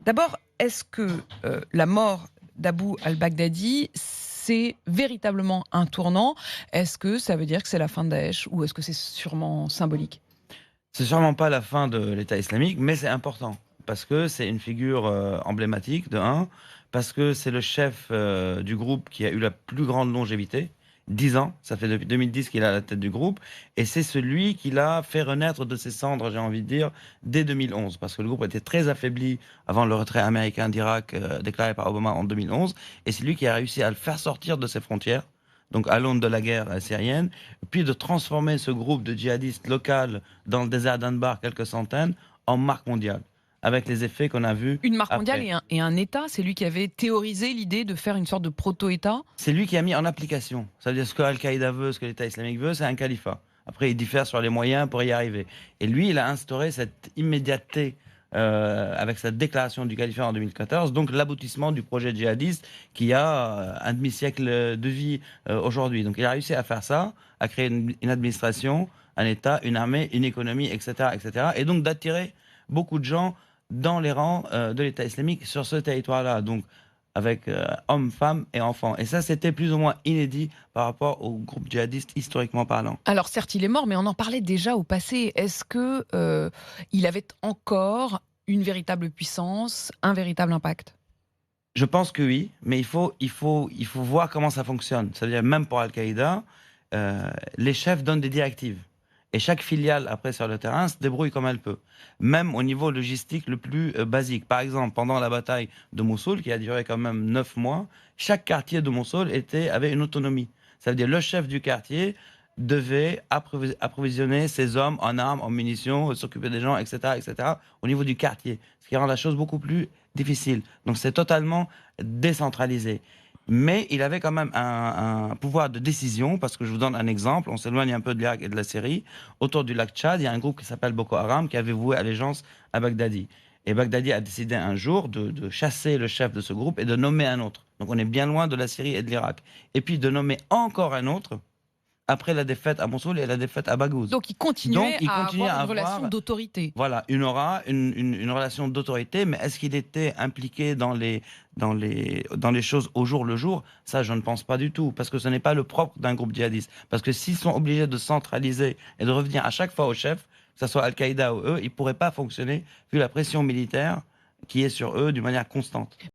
D'abord, est-ce que la mort d'Abou al-Baghdadi, c'est véritablement un tournant? Est-ce que ça veut dire que c'est la fin de Daesh ou est-ce que c'est sûrement symbolique? C'est sûrement pas la fin de l'État islamique, mais c'est important parce que c'est une figure, emblématique de un, parce que c'est le chef, du groupe qui a eu la plus grande longévité, 10 ans, ça fait depuis 2010 qu'il est à la tête du groupe et c'est celui qui l'a fait renaître de ses cendres, j'ai envie de dire, dès 2011. Parce que le groupe était très affaibli avant le retrait américain d'Irak, déclaré par Obama en 2011 et c'est lui qui a réussi à le faire sortir de ses frontières, donc à l'aune de la guerre, syrienne, puis de transformer ce groupe de djihadistes local dans le désert d'Anbar, quelques centaines, en marque mondiale, avec les effets qu'on a vus Une marque mondiale après. et un État, c'est lui qui avait théorisé l'idée de faire une sorte de proto-État? C'est lui qui a mis en application. Ça veut dire ce que Al-Qaïda veut, ce que l'État islamique veut, c'est un califat. Après, il diffère sur les moyens pour y arriver. Et lui, il a instauré cette immédiateté avec sa déclaration du califat en 2014, donc l'aboutissement du projet djihadiste qui a un demi-siècle de vie aujourd'hui. Donc il a réussi à faire ça, à créer une administration, un État, une armée, une économie, etc., etc. Et donc d'attirer beaucoup de gens dans les rangs de l'État islamique sur ce territoire-là. Donc avec hommes, femmes et enfants. Et ça, c'était plus ou moins inédit par rapport au groupe djihadiste historiquement parlant. Alors certes, il est mort, mais on en parlait déjà au passé. Est-ce que il avait encore une véritable puissance, un véritable impact? Je pense que oui, mais il faut voir comment ça fonctionne. C'est-à-dire, même pour Al-Qaïda, les chefs donnent des directives. Et chaque filiale, après, sur le terrain, se débrouille comme elle peut. Même au niveau logistique le plus basique. Par exemple, pendant la bataille de Mossoul, qui a duré quand même 9 mois, chaque quartier de Mossoul avait une autonomie. Ça veut dire le chef du quartier devait approvisionner ses hommes en armes, en munitions, s'occuper des gens, etc., etc., au niveau du quartier. Ce qui rend la chose beaucoup plus difficile. Donc c'est totalement décentralisé. Mais il avait quand même un pouvoir de décision, parce que je vous donne un exemple, on s'éloigne un peu de l'Irak et de la Syrie. Autour du lac Tchad, il y a un groupe qui s'appelle Boko Haram qui avait voué allégeance à Baghdadi. Et Baghdadi a décidé un jour de chasser le chef de ce groupe et de nommer un autre. Donc on est bien loin de la Syrie et de l'Irak. Et puis de nommer encore un autre après la défaite à Mossoul et la défaite à Baghouz. Donc il Donc continuait il à continue avoir à une relation avoir, d'autorité. voilà, une aura, une relation d'autorité, mais est-ce qu'il était impliqué dans les choses au jour le jour? Ça, je ne pense pas du tout, parce que ce n'est pas le propre d'un groupe djihadiste. Parce que s'ils sont obligés de centraliser et de revenir à chaque fois au chef, que ce soit Al-Qaïda ou eux, ils ne pourraient pas fonctionner vu la pression militaire qui est sur eux d'une manière constante.